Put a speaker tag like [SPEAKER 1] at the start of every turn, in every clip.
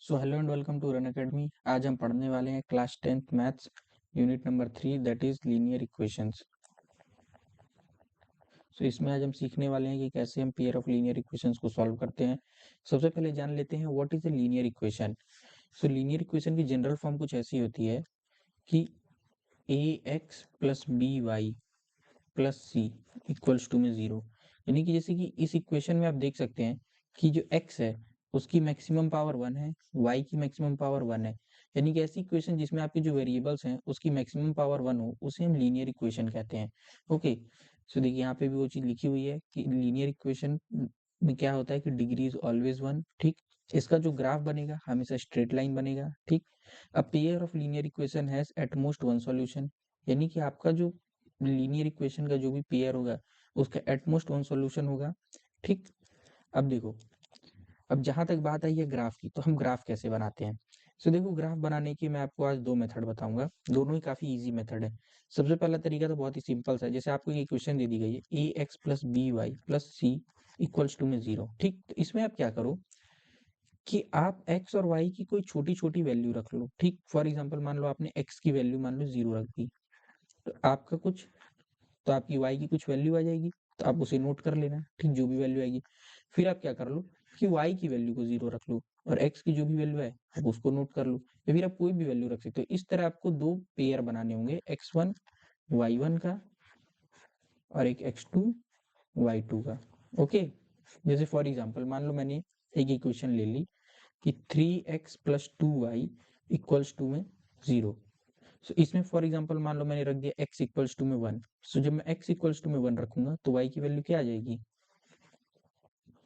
[SPEAKER 1] So hello and welcome to run academy. आज हम पढ़ने वाले हैं class 10th maths unit number 3 that is linear equations. So इसमें आज हम सीखने वाले हैं कि कैसे हम पेयर ऑफ लीनियर इक्वेशंस को सॉल्व करते हैं। सबसे पहले जान लेते हैं what is a linear equation. So linear equation की जनरल फॉर्म कुछ ऐसी होती है कि A X plus B Y plus C equals to में 0। यानी कि जैसे कि इस इक्वेशन में आप देख सकते हैं कि जो x है उसकी मैक्सिमम पावर 1 है, y की मैक्सिमम पावर 1 है। यानी कि ऐसी इक्वेशन जिसमें आपके जो वेरिएबल्स हैं उसकी मैक्सिमम पावर 1 हो उसे हम लीनियर इक्वेशन कहते हैं। ओके, सो देखिए यहाँ पे भी वो चीज लिखी हुई है कि लीनियर इक्वेशन में क्या होता है कि डिग्री इज ऑलवेज 1। ठीक, इसका जो ग्राफ बनेगा हमेशा स्ट्रेट लाइन बनेगा। ठीक, a pair of linear equation has at most one solution. यानी कि आपका जो लीनियर इक्वेशन का जो भी पेयर होगा उसका एटमोस्ट वन सॉल्यूशन होगा। ठीक, अब देखो, अब जहां तक बात आई है ग्राफ की, तो हम ग्राफ कैसे बनाते हैं। सो देखो, ग्राफ बनाने की मैं आपको आज दो मेथड बताऊंगा, दोनों ही काफी इजी मेथड है। सबसे पहला तरीका तो बहुत ही सिंपल सा है, जैसे आपको एक इक्वेशन दे दी गई है A X plus B Y plus C equals to में 0। ठीक, तो इसमें आप क्या करो कि आप x और y की कोई छोटी छोटी वैल्यू रख लो। ठीक, फॉर एग्जाम्पल मान लो आपने x की वैल्यू मान लो 0 रख दी, तो आपका कुछ तो आपकी y की कुछ वैल्यू आ जाएगी, तो आप उसे नोट कर लेना। ठीक, जो भी वैल्यू आएगी फिर आप क्या कर लो कि y की वैल्यू को 0 रख लो और x की जो भी वैल्यू है आप उसको नोट कर लो, या फिर आप कोई भी वैल्यू रख सकते हो। इस तरह आपको दो पेयर बनाने होंगे, x1 y1 का और एक x2 y2 का। ओके, जैसे फॉर एग्जाम्पल मान लो मैंने एक इक्वेशन ले ली कि 3x plus 2y equals to में 0। सो इसमें फॉर एग्जांपल मान लो मैंने रख दिया x इक्वल्स टू में 1। सो जब मैं x इक्वल्स टू में 1 रखूंगा तो y की वैल्यू क्या आ जाएगी,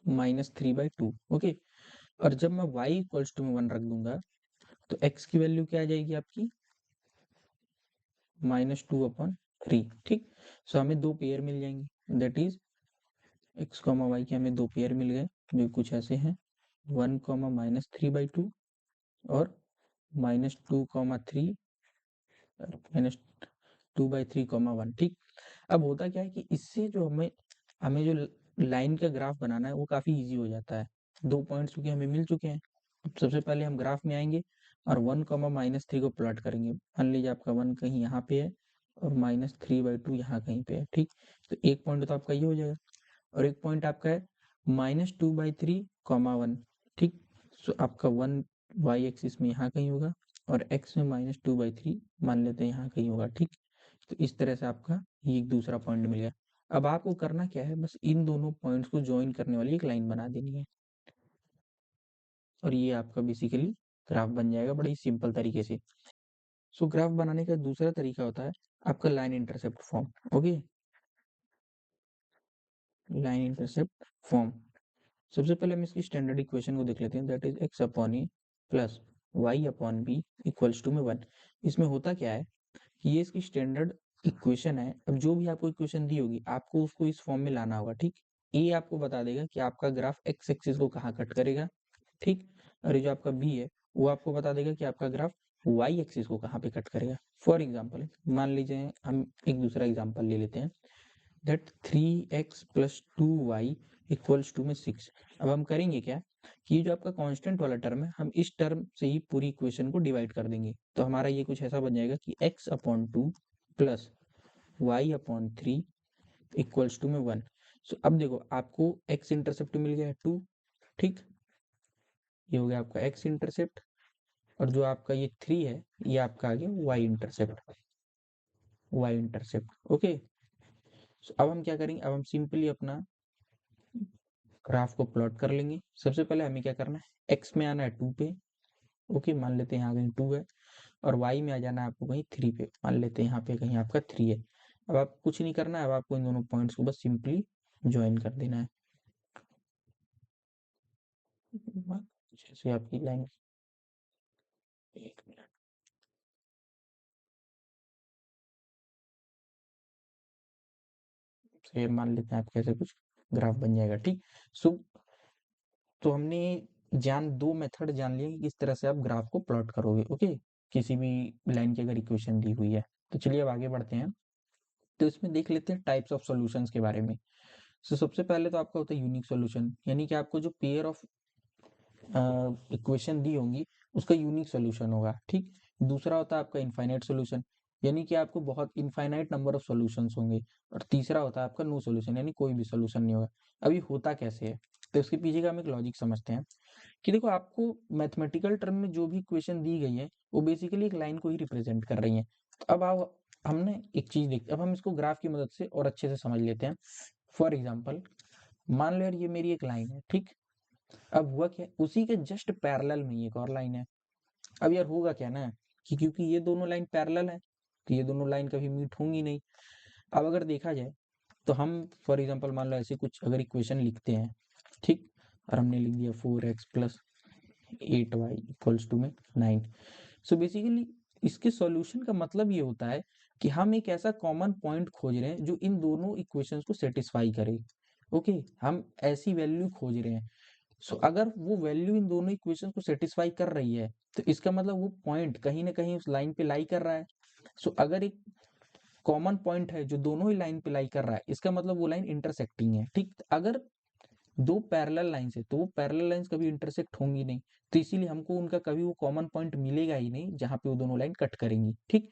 [SPEAKER 1] -3/2। ओके, और जब मैं y इक्वल्स टू में 1 रख दूंगा तो x की वैल्यू क्या आ जाएगी आपकी, -2/3। ठीक, सो हमें दो पेयर मिल जाएंगे, दैट इज x, y के हमें दो पेयर मिल गए जो कुछ ऐसे हैं, 1, -3/2 और -2, 3 -2/3, 1। ठीक, अब होता क्या है कि इससे जो हमें हमें जो लाइन का ग्राफ बनाना है वो काफी इजी हो जाता है। दो पॉइंट्स क्योंकि हमें मिल चुके हैं। अब सबसे पहले हम ग्राफ में आएंगे और 1, -3 को प्लॉट करेंगे। मान लीजिए आपका 1 कहीं यहाँ पे है और -3/2 यहाँ कहीं पे है। ठीक, तो एक पॉइंट तो आपका ये हो जाएगा और एक पॉइंट आपका है -2/3, 1। ठीक, सो आपका 1 वाई एक्सिस में यहाँ कहीं होगा और x में -2/3 मान लेते हैं यहाँ कहीं होगा। ठीक, तो इस तरह से आपका ये एक दूसरा पॉइंट मिल गया। अब आपको करना क्या है, बस इन दोनों पॉइंट्स को ज्वाइन करने वाली एक लाइन बना देनी है और ये आपका बेसिकली ग्राफ बन जाएगा बड़े ही सिंपल तरीके से। सो ग्राफ बनाने का दूसरा तरीका होता है आपका line intercept form. Okay, line intercept form. सबसे पहले हम इसकी स्टैंडर्ड इक्वेशन को देख लेते हैं, that is x upon a plus y upon b equals to में 1। इसमें होता क्या है कि ये इसकी स्टैंडर्ड इक्वेशन है। अब जो भी आपको इक्वेशन दी होगी आपको उसको इस फॉर्म में लाना होगा। ठीक, ए आपको बता देगा कि आपका ग्राफ एक्स एक्सिस को कहाँ कट करेगा। ठीक, और ये जो आपका बी है वो आपको बता देगा कि आपका ग्राफ वाई एक्सिस को कहाँ पे कट करेगा। फॉर एग्जाम्पल मान लीजिए हम एक दूसरा एग्जाम्पल ले लेते हैं, that 3x plus 2y equals to में 6। अब हम करेंगे क्या कि ये जो आपका कांस्टेंट वाला टर्म है हम इस टर्म से ही पूरी इक्वेशन को डिवाइड कर देंगे, तो हमारा ये कुछ ऐसा बन जाएगा कि x upon 2 plus y upon 3 equals to में 1। सो अब देखो आपको x इंटरसेप्ट मिल गया है 2। ठीक, ये हो गया आपका x इंटरसेप्ट और जो आपका ये 3 है ये आपका आ गया y इंटरसेप्ट। ओके, सो अब हम क्या करेंगे, अब हम सिंपली अपना ग्राफ को प्लॉट कर लेंगे। सबसे पहले हमें क्या करना है, x में आना है 2 पे। ओके, मान लेते हैं यहाँ कहीं 2 है और y में आ जाना है आपको कहीं 3 पे, मान लेते हैं यहाँ पे कहीं आपका 3 है। अब आप कुछ नहीं करना है, अब आपको इन दोनों पॉइंट्स को बस सिंपली ज्वाइन कर देना है। जैसे आपकी लाइन, एक मिनट, फिर मान लेते हैं आपके ऐसे कुछ ग्राफ बन जाएगा। ठीक, सो तो हमने दो मेथड जान लिए कि किस तरह से आप ग्राफ को प्लॉट करोगे। ओके, किसी भी लाइन की अगर इक्वेशन दी हुई है तो चलिए अब आगे बढ़ते हैं। तो इसमें देख लेते हैं टाइप्स ऑफ सॉल्यूशंस के बारे में। सबसे पहले तो आपका होता है यूनिक सॉल्यूशन, यानी कि आपको जो पेयर ऑफ इक्वेशन दी होंगी उसका यूनिक सोल्यूशन होगा, ठीक। दूसरा होता है आपका इनफाइनाइट सोल्यूशन, यानी कि आपको बहुत इनफाइनाइट नंबर ऑफ सॉल्यूशंस होंगे। और तीसरा होता है आपका नो सोल्यूशन, यानी कोई भी सोल्यूशन नहीं होगा। अभी होता कैसे है, तो इसके पीछे का हम एक लॉजिक समझते हैं कि देखो आपको मैथमेटिकल टर्म में जो भी इक्वेशन दी गई है वो बेसिकली एक लाइन को ही रिप्रेजेंट कर रही है। तो अब आओ हमने एक चीज देखते, अब हम इसको ग्राफ की मदद से और अच्छे से समझ लेते हैं। फॉर एग्जाम्पल मान लो यार ये मेरी एक लाइन है, ठीक। अब हुआ क्या, उसी के जस्ट पैरेलल में एक और लाइन है। अब यार होगा क्या ना कि क्योंकि ये दोनों लाइन पैरेलल है तो ये दोनों लाइन कभी मीट होंगी नहीं। अब अगर देखा जाए तो हम फॉर एग्जाम्पल मान लो ऐसे कुछ अगर इक्वेशन लिखते हैं, ठीक। और हमने लिख दिया 4x plus 8y equals to में 9। सो बेसिकली इसके सॉल्यूशन का मतलब ये होता है कि हम एक ऐसा कॉमन पॉइंट खोज रहे हैं जो इन दोनों इक्वेशंस को सेटिस्फाई करे। ओके, हम ऐसी वैल्यू खोज रहे हैं। सो अगर वो वैल्यू इन दोनों इक्वेशन को सेटिस्फाई कर रही है तो इसका मतलब वो पॉइंट कहीं ना कहीं उस लाइन पे लाई कर रहा है। सो अगर एक कॉमन पॉइंट है जो दोनों ही लाइन पे लाई कर रहा है, इसका मतलब वो लाइन इंटरसेक्टिंग है, ठीक। अगर दो पैरेलल लाइंस है तो वो पैरेलल लाइंस कभी इंटरसेक्ट होंगी नहीं, तो इसीलिए हमको उनका कभी वो कॉमन पॉइंट मिलेगा ही नहीं जहां पे वो दोनों लाइन कट करेंगी, ठीक।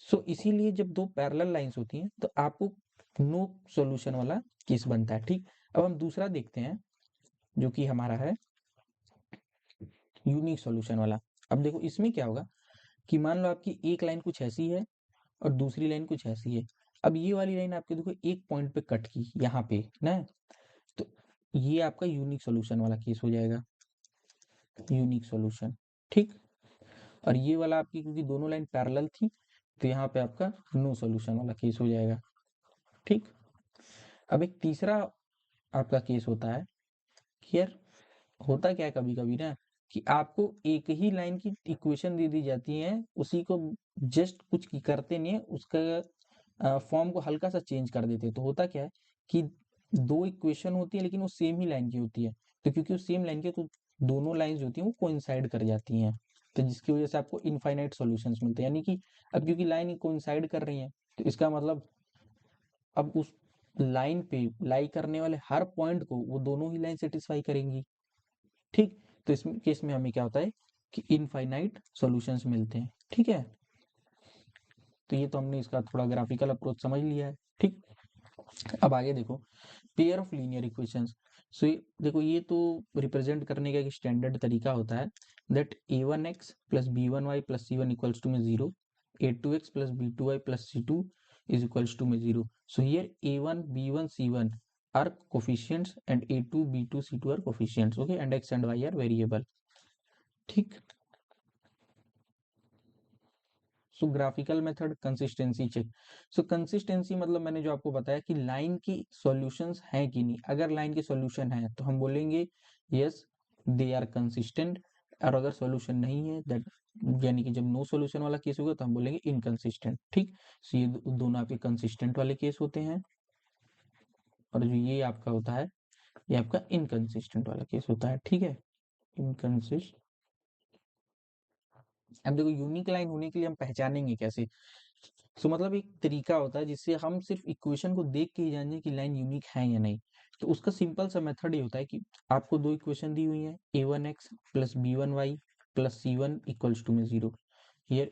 [SPEAKER 1] सो इसीलिए जब दो पैरेलल लाइंस होती हैं तो आपको नो सॉल्यूशन वाला केस बनता है, ठीक। अब हम दूसरा देखते हैं जो कि हमारा है यूनिक सॉल्यूशन वाला। अब देखो इसमें क्या होगा कि मान लो आपकी एक लाइन कुछ ऐसी है और दूसरी लाइन कुछ ऐसी है। अब ये वाली लाइन आपके देखो एक पॉइंट पे कट की यहाँ पे ना, तो ये आपका यूनिक सॉल्यूशन वाला केस हो जाएगा, यूनिक सॉल्यूशन, ठीक। और ये वाला आपकी क्योंकि दोनों लाइन पैरेलल थी तो यहाँ पे आपका नो सॉल्यूशन वाला केस हो जाएगा, ठीक। अब एक तीसरा आपका केस होता है कि यार होता क्या है कभी कभी ना कि आपको एक ही लाइन की इक्वेशन दे दी जाती है, उसी को जस्ट कुछ करते नहीं है, उसका फॉर्म को हल्का सा चेंज कर देते हैं। तो होता क्या है कि दो इक्वेशन होती है लेकिन वो सेम ही लाइन की होती है, तो क्योंकि वो सेम लाइन की तो दोनों लाइंस होती हैं वो कोइंसाइड कर जाती हैं, तो जिसकी वजह से आपको इनफाइनाइट सॉल्यूशंस मिलते हैं। यानी कि अब क्योंकि लाइन कोइंसाइड कर रही है तो इसका मतलब अब उस लाइन पे लाई करने वाले हर पॉइंट को वो दोनों ही लाइन सेटिस्फाई करेंगी, ठीक। तो इस केस में हमें क्या होता है कि इनफाइनाइट सॉल्यूशंस मिलते हैं, ठीक है। तो ये तो हमने इसका थोड़ा ग्राफिकल अप्रोच समझ लिया है, ठीक। अब आगे देखो पेयर ऑफ लीनियर इक्वेशंस। सो देखो ये तो रिप्रेजेंट करने का एक स्टैंडर्ड तरीका होता है that a1x plus b1y plus c1 equals to में 0, a2x plus b2y plus c2 is equals to में 0. So here a1 b1 c1 are coefficients and a2 b2 c2 are coefficients, okay, and x and y are variable, ठीक। So graphical method consistency check. So consistency मतलब मैंने जो आपको बताया कि line की solutions हैं कि नहीं। अगर लाइन के सॉल्यूशन है तो हम बोलेंगे यस दे आर कंसिस्टेंट, और अगर सॉल्यूशन नहीं है दैट यानी कि जब नो सॉल्यूशन वाला केस होगा तो हम बोलेंगे इनकंसिस्टेंट, ठीक। सो ये दोनों आपके कंसिस्टेंट वाले केस होते हैं, और जो ये आपका होता है ये आपका इनकंसिस्टेंट वाला केस होता है, ठीक है, इनकंसिस्ट। अब देखो यूनिक लाइन होने के लिए हम पहचानेंगे कैसे। सो मतलब एक तरीका होता है जिससे हम सिर्फ इक्वेशन को देख के ही जान जाए कि लाइन यूनिक है या नहीं। तो उसका सिंपल सा मेथड ये होता है कि आपको दो इक्वेशन दी हुई है a1x plus b1y plus c1 equals to में 0, here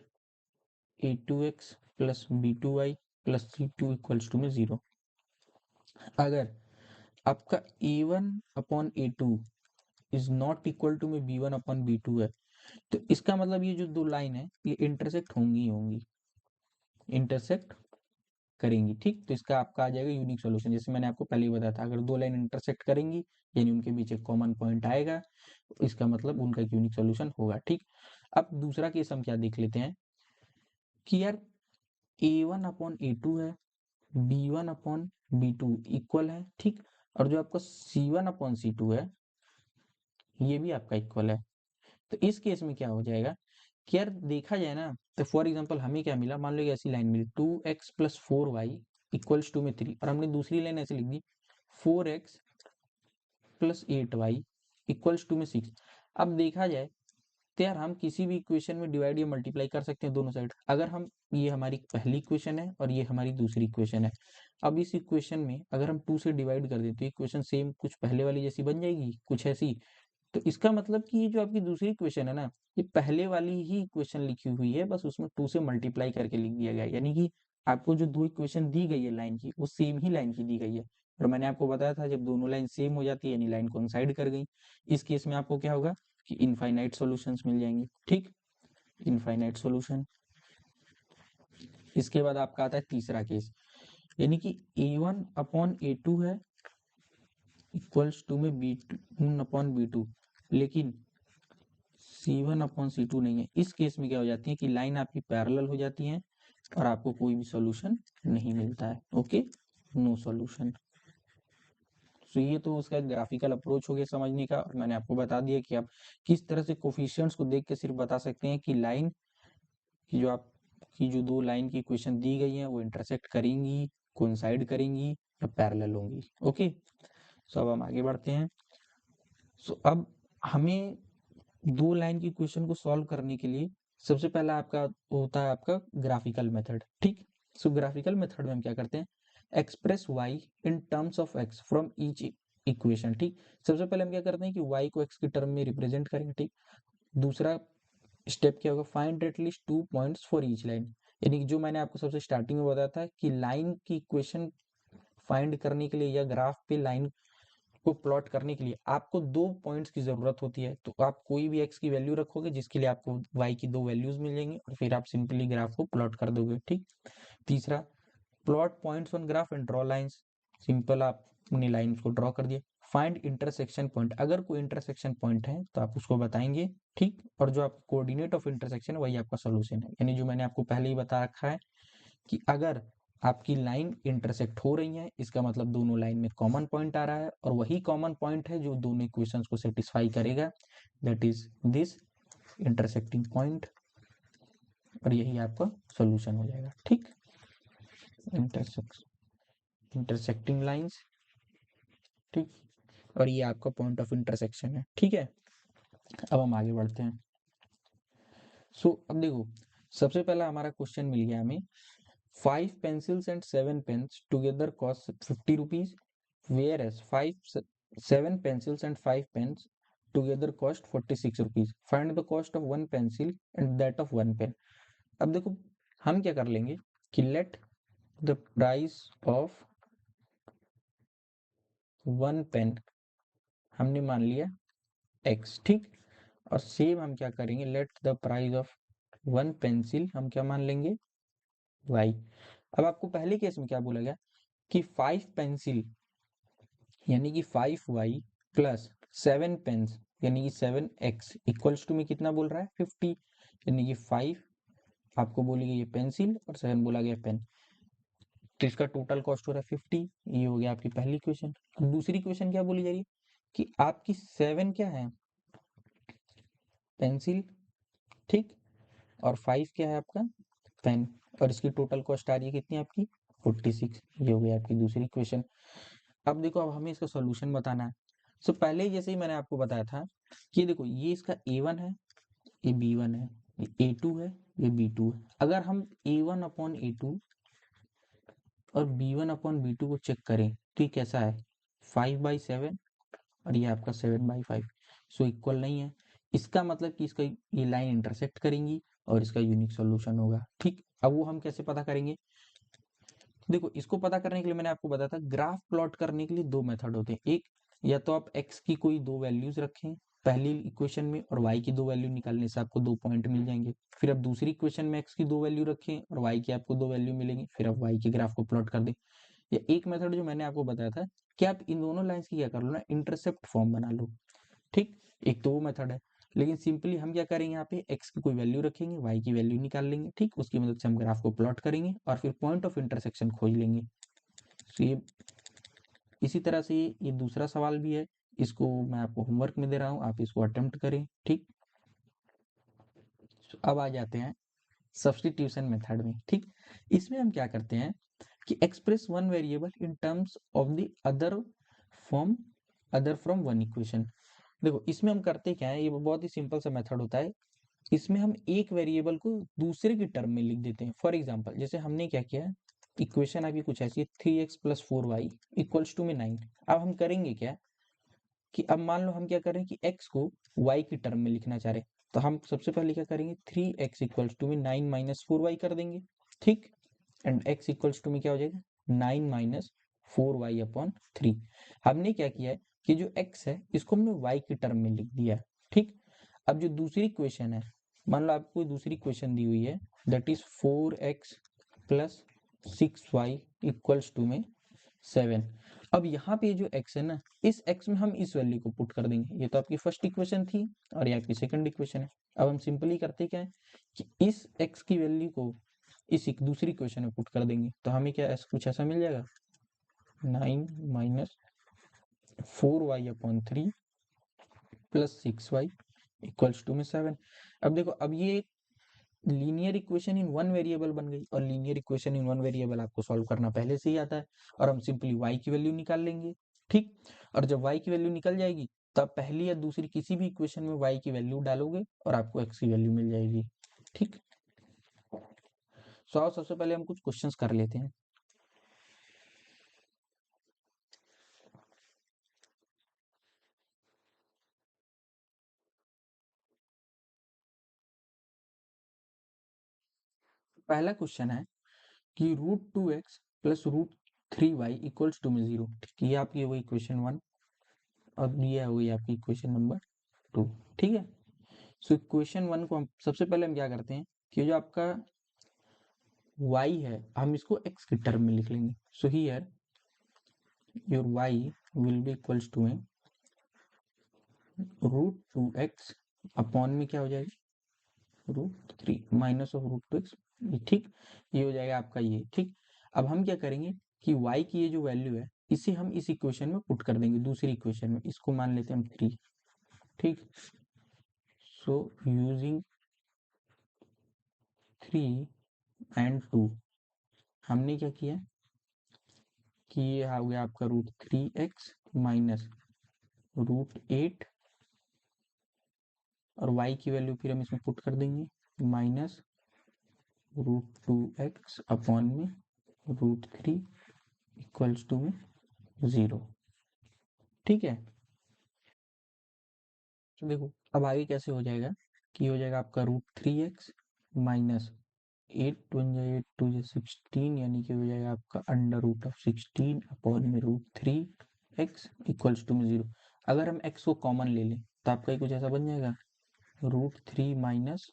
[SPEAKER 1] a2x plus b2y plus c2 equals to में 0। अगर आपका a1 upon a2 is not equal to में b1 अपॉन b2 है तो इसका मतलब ये जो दो लाइन है ये इंटरसेक्ट होंगी ही होंगी, इंटरसेक्ट करेंगी, ठीक। तो इसका आपका आ जाएगा यूनिक सॉल्यूशन। जैसे मैंने आपको पहले ही बताया था अगर दो लाइन इंटरसेक्ट करेंगी यानी उनके बीच एक कॉमन पॉइंट आएगा तो इसका मतलब उनका एक यूनिक सॉल्यूशन होगा, ठीक। अब दूसरा केस हम क्या देख लेते हैं कि यार a1 अपॉन a2 है, b1 अपॉन b2 इक्वल है, ठीक। और जो आपका c1 अपॉन c2 है ये भी आपका इक्वल है। तो इस केस में क्या हो जाएगा कि यार देखा जाए ना तो फॉर एग्जांपल हमें क्या मिला, मान लो एक ऐसी लाइन मिली 2x plus 4y equals to में 3, और हमने दूसरी लाइन ऐसे लिख दी 4x plus 8y equals to में 6। अब देखा जाए तो यार हम किसी भी इक्वेशन में डिवाइड या मल्टीप्लाई कर सकते हैं दोनों साइड। अगर हम ये हमारी पहली इक्वेशन है और ये हमारी दूसरी इक्वेशन है, अब इस इक्वेशन में अगर हम 2 से डिवाइड कर दें तो इक्वेशन सेम कुछ पहले वाली जैसी बन जाएगी कुछ ऐसी, तो इसका मतलब कि ये जो आपकी दूसरी इक्वेशन है ना, ये पहले वाली ही इक्वेशन लिखी हुई है, बस उसमें 2 से मल्टीप्लाई करके लिख दिया गया है। यानी कि आपको जो 2 इक्वेशन दी गई है लाइन की, वो सेम ही लाइन की दी गई है। और मैंने आपको बताया था जब दोनों लाइन सेम हो जाती है यानी लाइन कोइंसाइड कर गई, इस केस में आपको क्या होगा कि इनफाइनाइट सॉल्यूशंस मिल जाएंगे। ठीक, इनफाइनाइट सॉल्यूशन। इसके बाद आपका आता है तीसरा केस, यानी कि A1/A2 है इक्वल्स टू में B1/B2, लेकिन C1/C2 नहीं है। इस केस में क्या हो जाती है कि लाइन आपकी पैरेलल हो जाती है और आपको कोई भी सॉल्यूशन नहीं मिलता है। Okay, no solution. तो ये तो उसका ग्राफिकल अप्रोच हो गया समझने का, और मैंने आपको बता दिया कि आप किस तरह से कोफिशिएंट्स को देख के सिर्फ बता सकते हैं कि लाइन की जो आपकी जो दो लाइन की इक्वेशन दी गई है वो इंटरसेक्ट करेंगी, कोइंसाइड करेंगी या पैरेलल होंगी। ओके, सो अब हम आगे बढ़ते हैं। सो अब हमें दो लाइन की इक्वेशन को सॉल्व करने के लिए सबसे पहला आपका होता है आपका ग्राफिकल मेथड। ठीक, सो ग्राफिकल मेथड में हम क्या करते हैं, express y in terms of x from each equation. ठीक, सबसे पहले हम क्या करते हैं कि y को x की टर्म में रिप्रेजेंट करेंगे। ठीक, दूसरा स्टेप क्या होगा, find at least 2 points for each line, यानी कि जो मैंने आपको सबसे स्टार्टिंग में बताया था कि लाइन की इक्वेशन फाइंड करने के लिए या ग्राफ पे लाइन को प्लॉट करने के लिए आपको 2 पॉइंट्स की जरूरत होती है। तो आप कोई भी x की वैल्यू रखोगे जिसके लिए आपको y की 2 वैल्यूज मिल जाएंगी और फिर आप सिंपली ग्राफ को प्लॉट कर दोगे। ठीक, तीसरा, plot points on graph and draw lines, simple आप अपनी लाइंस को ड्रॉ कर दिए। फाइंड इंटरसेक्शन पॉइंट, अगर कोई इंटरसेक्शन पॉइंट है तो आप उसको बताएंगे। ठीक, और जो आप कोऑर्डिनेट ऑफ इंटरसेक्शन है वही आपका सोल्यूशन है, यानी जो मैंने आपको पहले ही बता रखा है कि अगर आपकी लाइन इंटरसेक्ट हो रही है इसका मतलब दोनों लाइन में कॉमन पॉइंट आ रहा है और वही कॉमन पॉइंट है जो दोनों इक्वेशंस को सेटिस्फाई करेगा, that is this intersecting point, और यही आपका सॉल्यूशन हो जाएगा। ठीक, इंटरसेक्टिंग लाइंस। ठीक, और ये आपका पॉइंट ऑफ इंटरसेक्शन है। ठीक है, अब हम आगे बढ़ते हैं। सो अब देखो, सबसे पहला हमारा क्वेश्चन मिल गया हमें, 5 pencils and 7 pens together cost 50 rupees, whereas 7 pencils and 5 pens together cost 46 rupees. Find the cost of one pencil and that of one pen. अब देखो हम क्या कर लेंगे कि let the price of one pen हमने मान लिया x। ठीक, और सेम हम क्या करेंगे, let the price of one pencil हम क्या मान लेंगे y। अब आपको पहले केस में क्या बोला गया कि 5 पेंसिल यानी कि 5y प्लस 7 पेन्स यानी कि 7x इक्वल्स टू में कितना बोल रहा है 50, यानी कि 5 आपको बोली गई है पेंसिल और 7 बोला गया पेन, तो इसका टोटल कॉस्ट हो रहा है 50। ये हो गया आपकी पहली इक्वेशन। अब दूसरी इक्वेशन क्या बोली जा रही है कि आपकी 7 क्या है पेंसिल, ठीक, और 5 क्या है आपका पेन, और इसकी टोटल कॉस्ट आ रही है कितनी आपकी 46। ये हो गया आपकी दूसरी इक्वेशन। अब देखो, अब हमें इसका सॉल्यूशन बताना है। सो पहले ही जैसे ही मैंने आपको बताया था कि देखो ये इसका A1 है, ये B1 है, ये A2 है, ये B2 है। अगर हम A1/A2 और B1/B2 को चेक करें तो ये कैसा है 5/7 और ये आपका 7/5, सो इक्वल नहीं है। इसका मतलब कि इसका ये लाइन इंटरसेक्ट करेंगी और इसका यूनिक सॉल्यूशन होगा। ठीक, अब वो हम कैसे पता करेंगे, देखो इसको पता करने के लिए मैंने आपको बताया था ग्राफ प्लॉट करने के लिए दो मेथड होते हैं। एक, या तो आप x की कोई दो वैल्यूज रखें पहली इक्वेशन में और y की दो वैल्यू निकालने से आपको 2 पॉइंट मिल जाएंगे, फिर आप दूसरी इक्वेशन में x की दो वैल्यू रखें और y की आपको दो वैल्यू मिलेंगी, फिर आप y के ग्राफ को प्लॉट कर दें। या एक मेथड जो मैंने आपको बताया था कि आप इन दोनों लाइंस की क्या कर लो ना, इंटरसेप्ट फॉर्म बना लो। ठीक, एक तो वो मेथड है, लेकिन सिंपली हम क्या करेंगे यहाँ पे x की कोई वैल्यू रखेंगे, y की वैल्यू निकाल लेंगे। ठीक, उसकी मदद से हम ग्राफ को प्लॉट करेंगे और फिर पॉइंट ऑफ इंटरसेक्शन खोज लेंगे। तो ये इसी तरह से ये दूसरा सवाल भी है, इसको मैं आपको होमवर्क में दे रहा हूँ, आप इसको अटेम्प्ट करें। ठीक, अब आ जाते हैं सब्स्टिट्यूशन मेथड में। ठीक, इसमें हम क्या करते हैं कि express one variable in terms of the other from one equation. देखो इसमें हम करते क्या है, ये बहुत ही सिंपल सा मेथड होता है। इसमें हम एक वेरिएबल को दूसरे की टर्म में लिख देते हैं। फॉर एग्जांपल जैसे हमने क्या किया, इक्वेशन अभी कुछ ऐसी है 3x + 4y = में 9। अब हम करेंगे क्या कि अब मान लो हम क्या कर रहे हैं कि x को y की टर्म में लिखना चाह रहे हैं, तो हम सबसे पहले क्या करेंगे 3x इक्वल्स टू में 9 माइनस 4y कर देंगे, ठीक। एंड x इक्वल्स टू में क्या हो जाएगा 9 माइनस 4y अपॉन 3। हमने क्या किया है कि जो x है इसको हमने y की टर्म में लिख दिया है, ठीक। अब जो दूसरी क्वेश्चन है, मान लो आपको दूसरी क्वेश्चन दी हुई है, that is 4x plus 6y equals to में 7। अब यहाँ पे जो x है ना, इस x में हम इस वैल्यू को पुट कर देंगे। ये तो आपकी फर्स्ट इक्वेशन थी और ये आपकी सेकंड इक्वेशन है। अब हम सिंपली करते क्या है कि इस x की वैल्यू को इस एक दूसरी इक्वेशन में पुट कर देंगे, तो हमें क्या कुछ ऐसा मिल जाएगा 9 minus 4y upon 3 plus 6y equals to में 7। अब देखो, अब ये linear equation in one variable बन गई, और linear equation in one variable आपको सॉल्व करना पहले से ही आता है, और हम सिंपली y की वैल्यू निकाल लेंगे, ठीक। और जब y की वैल्यू निकल जाएगी तब पहली या दूसरी किसी भी इक्वेशन में y की वैल्यू डालोगे और आपको x की वैल्यू मिल जाएगी, ठीक। सो सबसे पहले हम कुछ क्वेश्चंस कर लेते हैं। पहला क्वेश्चन है कि √2x plus √3y equals to में 0, ठीक। ये आपकी वही क्वेश्चन 1 और ये हुई आपकी इक्वेशन नंबर 2, ठीक है। सो इक्वेशन 1 को हम सबसे पहले हम क्या करते हैं कि जो आपका y है हम इसको x की टर्म में लिख लेंगे। So here your y will be equals to में √2x अपॉन में क्या हो जाएगा √3 माइनस ऑफ √2x, ठीक। ये हो जाएगा आपका ये, ठीक। अब हम क्या करेंगे कि y की ये जो वैल्यू है इसे हम इस इक्वेशन में पुट कर देंगे, दूसरी इक्वेशन में। इसको मान लेते हैं हम 3, ठीक। सो यूजिंग 3 एंड 2 हमने क्या किया कि ये आ गया आपका √3x माइनस √8 और y की वैल्यू फिर हम इसमें पुट कर देंगे माइनस √2x अपॉन में √3 इक्वल्स टू में 0, ठीक है। तो देखो अब आगे कैसे हो जाएगा कि हो जाएगा आपका √3x माइनस 8 1 8 2 16, यानी कि हो जाएगा आपका √16 अपॉन में √3x इक्वल्स टू में 0। अगर हम x को कॉमन ले लें तो आपका ही कुछ ऐसा बन जाएगा √3 माइनस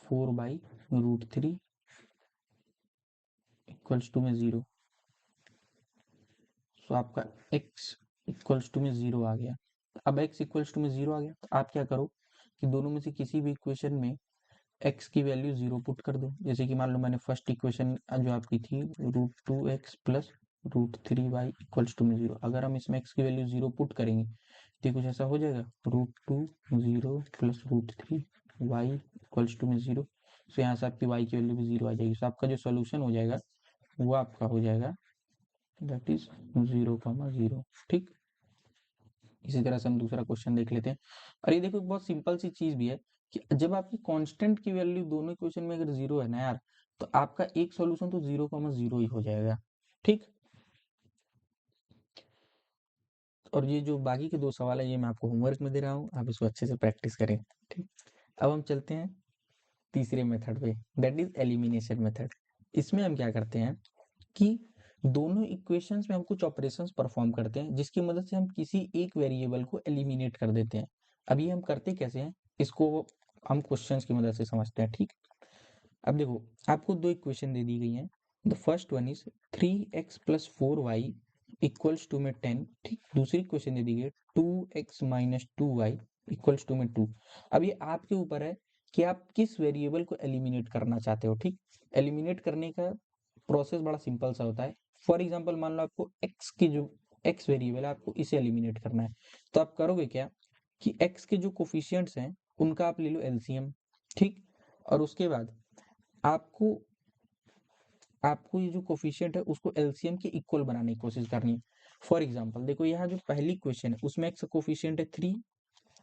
[SPEAKER 1] 4/√3 इक्वल्स टू में 0। सो आपका x इक्वल्स टू में 0 आ गया। अब x इक्वल्स टू में 0 आ गया तो आप क्या करो कि दोनों में से किसी भी इक्वेशन में x की वैल्यू 0 पुट कर दो। जैसे कि मान लो मैंने फर्स्ट इक्वेशन जो आपकी थी √2x plus √3y equals to में 0, अगर हम इसमें x की वैल्यू 0 पुट करेंगे तो ये कुछ ऐसा हो जाएगा √2 0 प्लस √3y इक्वल्स टू में 0। सो यहाँ से आपकी y की वैल्यू भी 0 आ जाएगी। सो आपका जो सोल्यूशन हो जाएगा वो आपका हो जाएगा दैट इज 0,0, ठीक। इसी तरह से हम दूसरा क्वेश्चन देख लेते हैं। और ये देखो बहुत सिंपल सी चीज भी है कि जब आपकी कांस्टेंट की वैल्यू दोनों इक्वेशन में अगर 0 है ना यार, तो आपका एक सॉल्यूशन तो 0,0 ही हो जाएगा, ठीक। और ये जो बाकी के 2 सवाल है ये मैं आपको होमवर्क में दे रहा हूँ, आप इसको अच्छे से प्रैक्टिस करें, ठीक। अब हम चलते हैं तीसरे मेथड पे, दैट इज एलिमिनेशन मेथड। इसमें हम क्या करते हैं कि दोनों इक्वेशंस में हम कुछ ऑपरेशंस परफॉर्म करते हैं जिसकी मदद से हम किसी एक वेरिएबल को एलिमिनेट कर देते हैं। अब ये हम करते कैसे हैं, इसको हम क्वेश्चंस की मदद से समझते हैं, ठीक। अब देखो आपको 2 इक्वेशन दे दी गई हैं। The first one is 3x plus 4y equals to में 10, ठीक। दूसरी इक्वेशन दे दी गई 2x minus 2y equals to में 2। अब ये आपके ऊपर है कि आप किस वेरिएबल को एलिमिनेट करना चाहते हो, ठीक। एलिमिनेट करने का प्रोसेस बड़ा सिंपल सा होता है। फॉर एग्जाम्पल मान लो आपको x की जो x वेरिएबल है आपको इसे एलिमिनेट करना है, तो आप करोगे क्या कि x के जो कोफिशिएंट्स हैं उनका आप ले लो एलसीएम, ठीक। और उसके बाद आपको आपको ये जो कोफिशिएंट है उसको एलसीएम के इक्वल बनाने की कोशिश करनी है। फॉर एग्जाम्पल देखो यहाँ जो पहली क्वेश्चन है उसमें x का कोफिशिएंट है 3,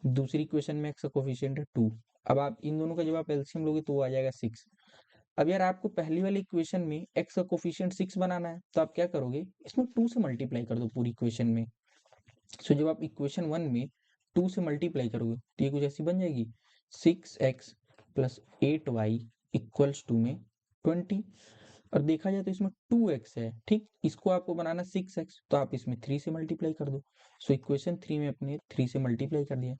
[SPEAKER 1] दूसरी क्वेश्चन में x का कोफिशिएंट है 2। अब आप इन दोनों का जब आप एलसीएम लोगे तो वो आ जाएगा 6। अब यार आपको पहली वाली इक्वेशन में x का कोफिशिएंट 6 बनाना है, तो आप क्या करोगे इसमें 2 से मल्टीप्लाई कर दो पूरी इक्वेशन में, सो जब आप इक्वेशन 1 में 2 से मल्टीप्लाई करोगे तो ये कुछ ऐसी बन जाएगी 6x plus 8y equals to में 20। और देखा जाए तो इसमें 2x है, ठीक, इसको आपको बनाना 6x, तो आप इसमें 3 से मल्टीप्लाई कर दो। सो इक्वेशन 3 में अपने 3 से मल्टीप्लाई कर दिया।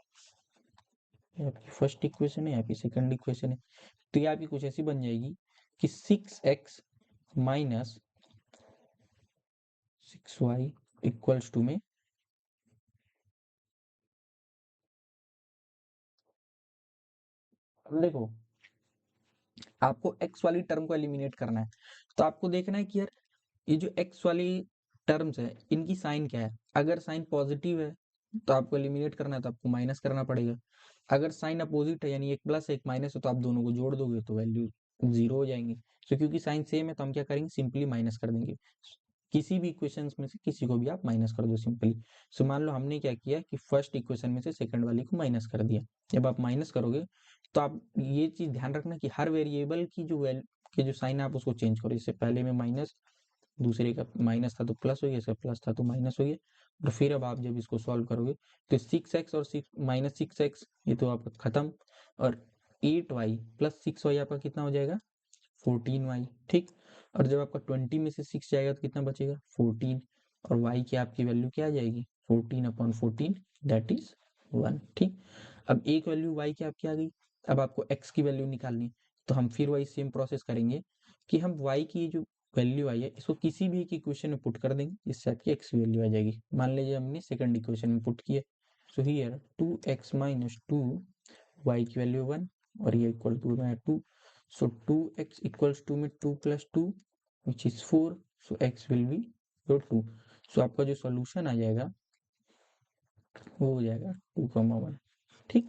[SPEAKER 1] ये आपकी फर्स्ट इक्वेशन है, आपकी सेकंड इक्वेशन है। तो ये आपकी कुछ ऐसी बन जाएगी कि 6x minus 6y equals to में, अब देखो आपको x वाली टर्म को एलिमिनेट करना है, तो आपको देखना है कि यार ये जो x वाली टर्म्स है इनकी साइन क्या है। अगर साइन पॉजिटिव है तो आपको एलिमिनेट करना है, तो आपको माइनस करना पड़ेगा। अगर साइन अपोजिट है यानी एक प्लस एक माइनस है तो आप दोनों को जोड़ दोगे तो वैल्यू 0 हो जाएंगी। तो क्योंकि साइन सेम है तो हम क्या करेंगे, सिंपली माइनस कर देंगे। किसी भी इक्वेशंस में से किसी को भी आप माइनस कर दो सिंपली। सो मान लो हमने क्या किया कि फर्स्ट इक्वेशन में से सेकंड वाली को माइनस कर दिया। जब आप माइनस करोगे तो आप ये चीज ध्यान रखना कि हर वेरिएबल की जो साइन आप उसको चेंज करो। इससे पहले में माइनस, दूसरे का माइनस था तो प्लस हो गया, इसका प्लस था तो माइनस हो गया। और फिर अब आप जब इसको सॉल्व करोगे तो 6x और 6 ये तो आपका खत्म, और 8y प्लस 6y आपका कितना हो जाएगा 14y, ठीक। और जब आपका 20 में से 6 जाएगा तो कितना बचेगा 14, और y की आपकी वैल्यू क्या आ जाएगी 14/14, दैट इज 1, ठीक। अब एक वैल्यू y की आपकी आ गई, अब आपको x की वैल्यू निकालनी है। तो हम फिर वही सेम प्रोसेस करेंगे कि हम y की जो वैल्यू आई है इसको किसी भी एक इक्वेशन में पुट कर देंगे, जिससे आपकी x की वैल्यू आ जाएगी। मान लीजिए हमने सेकंड इक्वेशन में पुट किया, so here 2x minus 2 y की वैल्यू 1 और ये इक्वल टू में 2। So 2x equals to में 2 plus 2 which is 4. So x will be your 2. So आपका जो सॉल्यूशन आ जाएगा वो हो जाएगा 2,1, ठीक।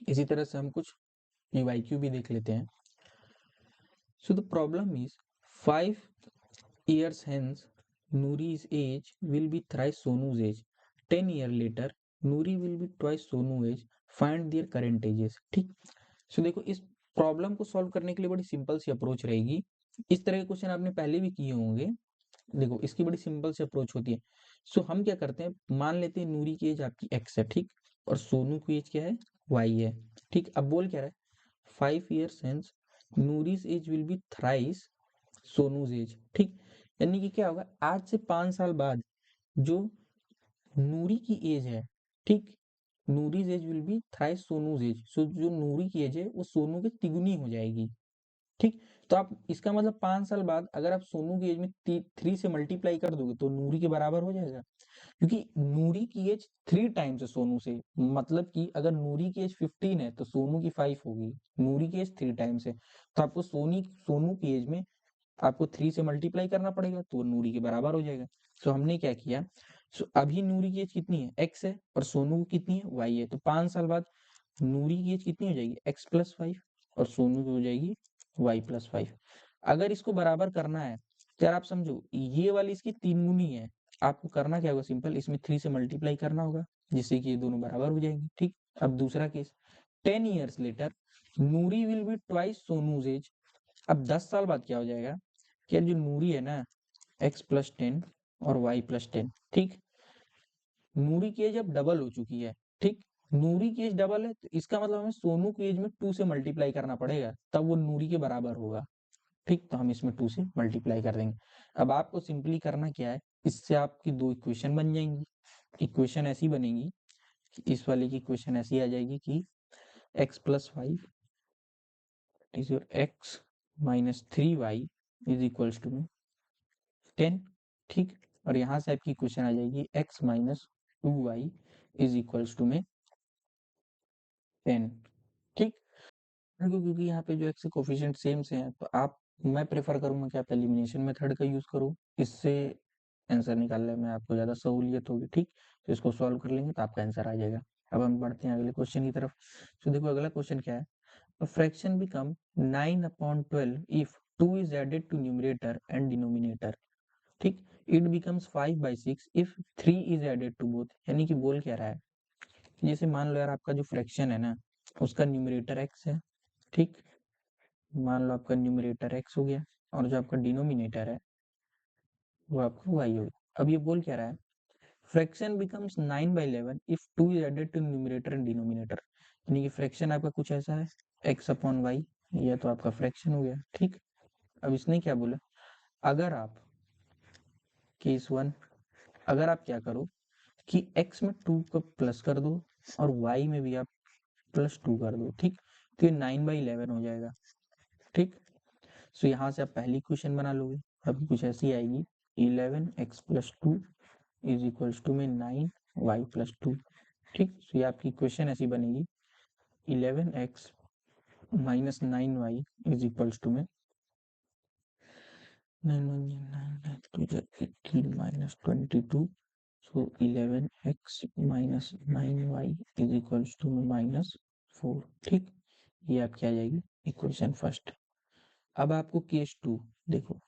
[SPEAKER 1] इसी तरह से हम कुछ PYQ भी देख लेते हैं। So the problem is 5 years hence Nuri's age will be thrice Sonu's age. 10 years later Nuri will be twice Sonu's age. Find their current ages, ठीक। सो देखो इस प्रॉब्लम को सॉल्व करने के लिए बड़ी सिंपल सी अप्रोच रहेगी। इस तरह के क्वेश्चन आपने पहले भी किए होंगे। देखो इसकी बड़ी सिंपल सी अप्रोच होती है। सो हम क्या करते हैं, मान लेते हैं नूरी की एज आपकी x है, ठीक, और सोनू की एज क्या है y है, ठीक। अब बोल क्या रहा है 5 years hence Noori's age will be thrice Sonu's age, ठीक। यानी कि क्या होगा आज से 5 साल बाद जो नूरी की एज है, ठीक, Noori's age will be thrice Sonu's age. So जो नूरी की एज है वो सोनू की तिगुनी हो जाएगी, ठीक। तो आप इसका मतलब 5 साल बाद अगर आप सोनू की एज में 3 से मल्टीप्लाई कर दोगे तो नूरी के बराबर हो जाएगा, क्योंकि नूरी की एज 3 टाइम्स है सोनू से। मतलब कि अगर नूरी की एज 15 है तो सोनू की 5 होगी, नूरी की एज 3 टाइम्स है, तो आपको सोनू की एज में आपको 3 से मल्टीप्लाई करना पड़ेगा तो वो नूरी के बराबर हो जाएगा। सो हमने क्या किया, सो अभी नूरी की एज कितनी है x है और सोनू की कितनी है y है, तो 5 साल बाद नूरी की एज कितनी हो जाएगी x प्लस 5 और सोनू की हो जाएगी y प्लस 5। अगर इसको बराबर करना है तो यार आप समझो ये वाली इसकी 3 गुनी है। आपको करना क्या होगा, सिंपल इसमें 3 से मल्टीप्लाई करना होगा जिससे कि ये दोनों बराबर हो जाएंगे, ठीक। अब दूसरा case 10 years later Noori will be twice Sonu's age. अब 10 साल बाद क्या हो जाएगा कि यार जो नूरी है ना x प्लस 10 और y प्लस 10, ठीक। नूरी की एज अब डबल हो चुकी है, ठीक। नूरी की एज डबल है तो इसका मतलब हमें सोनू की एज में 2 से मल्टीप्लाई करना पड़ेगा तब वो नूरी के बराबर होगा, ठीक। तो हम इसमें 2 से मल्टीप्लाई कर देंगे। अब आपको सिंपली करना क्या है, इससे आपकी 2 इक्वेशन बन जाएंगी। इक्वेशन ऐसी बनेगी कि इस वाले की इक्वेशन ऐसी आ जाएगी कि x plus 5 is your x minus 3y is equals to 10, ठीक। और यहाँ से आपकी इक्वेशन आ जाएगी x minus 2y is equals to में 10, ठीक। क्योंकि यहाँ पे जो x के कोफिशिएंट सेम से हैं तो आप मैं प्रेफर करूंगा कि आप एलिमिनेशन मेथड का यूज करो, इससे आंसर निकालने में आपको ज्यादा सहूलियत होगी, ठीक। तो इसको सॉल्व कर लेंगे तो आपका आंसर आ जाएगा। अब हम बढ़ते हैं अगले क्वेश्चन की तरफ। तो देखो अगला क्वेश्चन क्या है, a fraction become 9/12 if 2 is added to numerator and denominator, ठीक। it becomes 5/6 if 3 is added to both। यानी कि बोल क्या रहा है, जैसे मान लो यार आपका जो फ्रैक्शन है ना उसका न्यूमरेटर x है, ठीक। मान लो आपका न्यूमरेटर x हो गया और जो आपका डिनोमिनेटर है वो आपका y होगा। अब ये बोल क्या रहा है, fraction becomes 9/11 if 2 is added to numerator and denominator, यानी कि फ्रैक्शन आपका कुछ ऐसा है x/y, ये तो आपका फ्रैक्शन हो गया, ठीक। अब इसने क्या बोला, अगर आप केस 1, अगर आप क्या करो कि x में 2 को प्लस कर दो और y में भी आप +2 कर दो, ठीक, तो ये 9/11 हो जाएगा, ठीक। सो यहाँ से आप पहली इक्वेशन बना लोगे, अब कुछ ऐसी आएगी, 11x+2 इज इक्वल्स टू में 9y+2, ठीक। सो ये आपकी इक्वेशन ऐसी बनेगी, 11x minus 9y is equals to में 18 minus 22, so 11x minus 9y is equals to में -4, ठीक। ये आपकी आ जाएगी इक्वेशन फर्स्ट। अब आपको केस 2 देखो,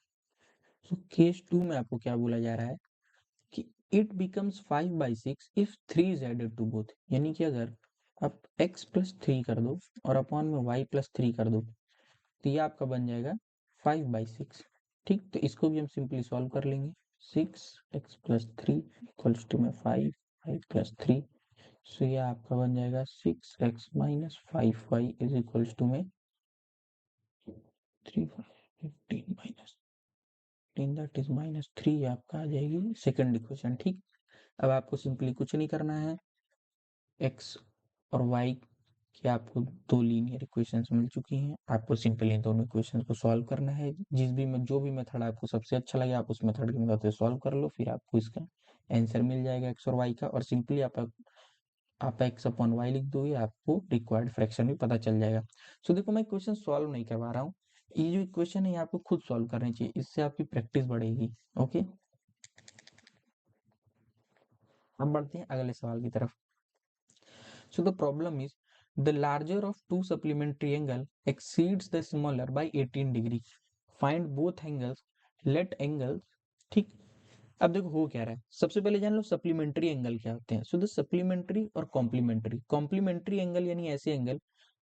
[SPEAKER 1] सो केस 2 में आपको क्या बोला जा रहा है कि it becomes 5/6 if 3 is added to both, यानी कि अगर आप x+3 कर दो और अपॉन में y+3 कर दो तो ये आपका बन जाएगा 5/6, ठीक। तो इसको भी हम सिंपली सॉल्व कर लेंगे, 6x+3 इक्वल्स टू में 5y+3, सो ये आपका बन जाएगा 6x minus 5y is equals to में 3 15 माइनस 10 दैट इज -3, आपका आ जाएगी सेकंड इक्वेशन, ठीक। अब आपको सिंपली कुछ नहीं करना है, x और y की आपको दो लीनियर इक्वेशंस मिल चुकी हैं, आपको सिंपली इन दोनों इक्वेशंस को सॉल्व करना है, जो भी मेथड आपको सबसे अच्छा लगे आप उस मेथड की मदद से सॉल्व कर लो, फिर आपको इसका आंसर मिल जाएगा x और y का, और सिंपली आप x/y लिख दोगे, आपको रिक्वायर्ड फ्रैक्शन भी पता चल जाएगा। सो देखो मैं इक्वेशन सॉल्व नहीं करवा रहा हूँ, ये जो इक्वेशन है ये आपको खुद सॉल्व करनी चाहिए, इससे आपकी प्रैक्टिस बढ़ेगी, ओके। अब बढ़ते हैं अगले सवाल की तरफ। So the problem is the larger of two supplementary angle exceeds the smaller by 18 degree. Find both angles. Let angles, ठीक। अब देखो हो क्या रहा है, सबसे पहले जान लो सप्लीमेंट्री एंगल क्या होते हैं। सो द सप्लीमेंट्री और कॉम्प्लीमेंट्री, कॉम्प्लीमेंट्री एंगल यानी ऐसे एंगल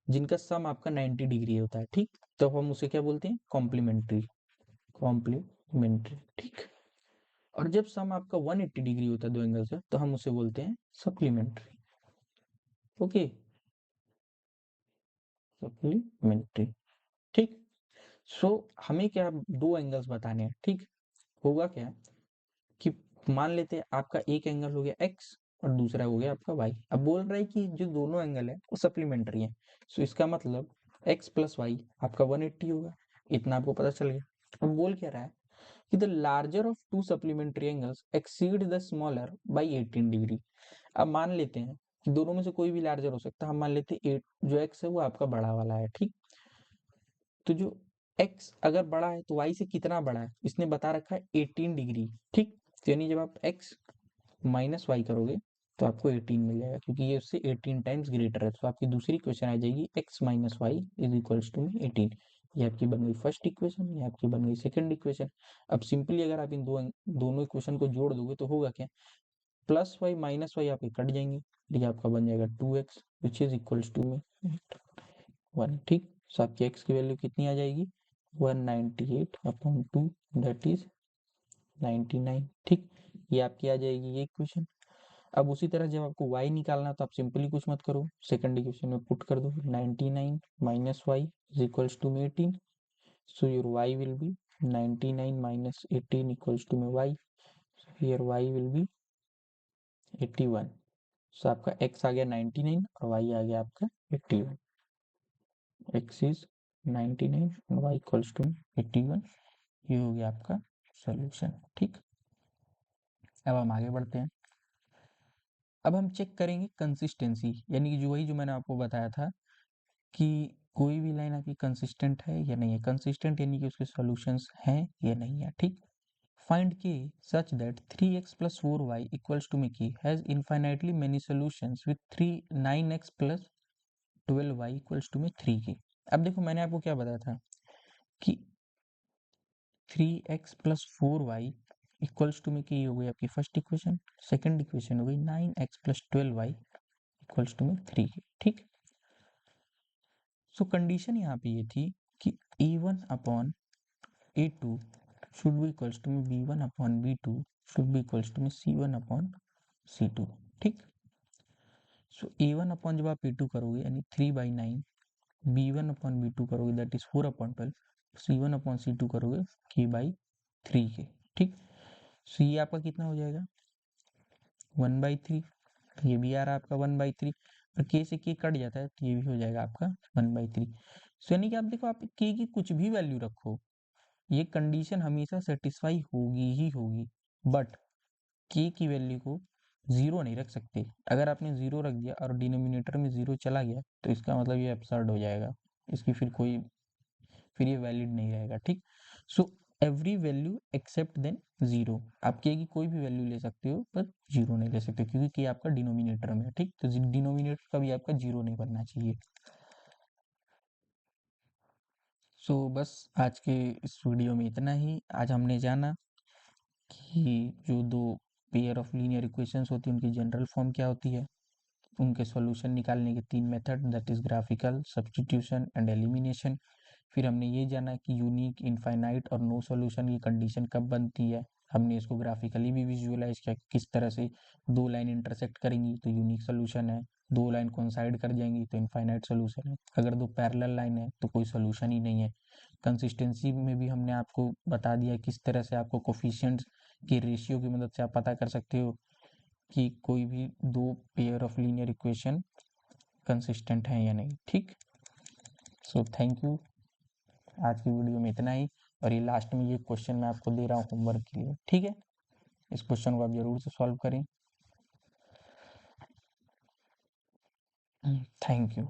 [SPEAKER 1] जिनका सम आपका 90 डिग्री होता है, ठीक, तो हम उसे क्या बोलते हैं, कॉम्प्लीमेंट्री, कॉम्प्लीमेंट्री, ठीक। और जब सम आपका 180 डिग्री होता है दो एंगल से, तो हम उसे बोलते हैं सप्लीमेंट्री, ओके, सप्लीमेंट्री, ठीक। सो हमें क्या दो एंगल्स बताने हैं, ठीक। होगा क्या कि मान लेते हैं आपका एक एंगल हो गया x और दूसरा हो गया आपका y, अब बोल रहा है कि जो दोनों एंगल है वो सप्लीमेंट्री है, सो इसका मतलब x प्लस वाई आपका 180 होगा, इतना आपको पता चल गया। अब बोल क्या रहा है कि the larger of to supplementary angles exceed the smaller by 18 degree. अब मान लेते हैं कि दोनों में से कोई भी लार्जर हो सकता है, हम मान लेते हैं जो x है वो आपका बड़ा वाला है, ठीक। तो जो x अगर बड़ा है तो y से कितना बड़ा है, इसने बता रखा है 18 डिग्री, ठीक। तो यानी जब आप x माइनस वाई करोगे तो आपको 18 मिल जाएगा, क्योंकि ये उससे 18 टाइम्स ग्रेटर है, तो आपकी दूसरी इक्वेशन आ जाएगी x minus y is equals to में 18। ये आपकी बन गई फर्स्ट इक्वेशन, ये आपकी बन गई सेकंड इक्वेशन। अब सिंपली अगर आप इन दोनों इक्वेशन को जोड़ दोगे तो होगा क्या, प्लस वाई माइनस वाई आपके कट जाएंगे, ये आपका बन जाएगा 2x which is equals to में 1, ठीक। सो आपकी x की वैल्यू कितनी आ जाएगी, 198/2 दैट इज 99, ठीक। ये आपकी आ जाएगी ये इक्वेशन। अब उसी तरह जब आपको y निकालना है तो आप सिंपली कुछ मत करो, सेकंड इक्वेशन में पुट कर दो, 99 minus y is equals to में 18, so your y will be 99 minus 18 equals to में y, here y will be 81, so आपका x आ गया 99 और y आ गया आपका 81, x इज 99 और y इक्वल्स टू 81, ये हो गया आपका सॉल्यूशन, ठीक। अब हम आगे बढ़ते हैं। अब हम चेक करेंगे कंसिस्टेंसी, यानी कि जो मैंने आपको बताया था कि कोई भी लाइन आपकी कंसिस्टेंट है या नहीं है, कंसिस्टेंट यानी कि उसके सॉल्यूशंस हैं या नहीं है, ठीक। फाइंड के such that 3x plus 4y equals to Mickey has infinitely many solutions with 9x plus 12y equals to में 3 की। अब देखो मैंने आपको क्या बताया था कि 3x plus 4y equals to में की हो गई आपकी फर्स्ट इक्वेशन, सेकंड इक्वेशन हो गई 9x plus 12y equals to में 3 की, ठीक। सो कंडीशन यहाँ पे ये थी कि a1 upon a2 should be equals to में B1 upon B2 should be equals to में C1 अपॉन C2, ठीक। सो A1 अपॉन जब आप A2 करोगे यानी 3/9, B1 अपॉन B2 करोगे that is 4/12, C1 upon C2 करोगे K/3 के, ठीक। सो ये आपका कितना हो जाएगा 1/3, ये भी आ रहा है आपका 1/3, और K से K कट जाता है तो ये भी हो जाएगा आपका 1/3। सो यानी कि आप देखो, आप K की कुछ भी वैल्यू रखो, ये कंडीशन हमेशा सेटिस्फाई होगी ही होगी, बट K की वैल्यू को जीरो नहीं रख सकते। अगर आपने जीरो रख दिया और डिनोमिनेटर में जीरो चला गया तो इसका मतलब ये एब्सर्ड हो जाएगा, इसकी फिर ये वैलिड नहीं रहेगा, ठीक। So every value except than zero, आप K की कोई भी वैल्यू ले सकते हो पर जीरो नहीं ले सकते, क्योंकि K आपका डिनोमिनेटर में है, ठीक। तो डिनोमिनेटर कभी आपका जीरो नहीं बनना चाहिए। सो बस आज के इस वीडियो में इतना ही। आज हमने जाना कि जो दो पेयर ऑफ लीनियर इक्वेशंस होती है उनकी जनरल फॉर्म क्या होती है, उनके सॉल्यूशन निकालने के 3 method, that is graphical, substitution and elimination. फिर हमने ये जाना कि यूनिक, इनफाइनाइट और नो सॉल्यूशन की कंडीशन कब बनती है। हमने इसको ग्राफिकली भी विजुअलाइज किया, किस तरह से दो लाइन इंटरसेक्ट करेंगी तो यूनिक सोल्यूशन है, दो लाइन कोइंसाइड कर जाएंगी तो इनफाइनाइट सोल्यूशन है, अगर दो पैरेलल लाइन है तो कोई सोल्यूशन ही नहीं है। कंसिस्टेंसी में भी हमने आपको बता दिया किस तरह से आपको कोफिशिएंट्स की रेशियो की मदद से आप पता कर सकते हो कि कोई भी दो pair of linear equation consistent है या नहीं, ठीक। सो थैंक यू, आज की वीडियो में इतना ही। और ये लास्ट में ये क्वेश्चन मैं आपको दे रहा हूँ होमवर्क के लिए, ठीक है। इस क्वेश्चन को आप जरूर से सॉल्व करें। Thank you.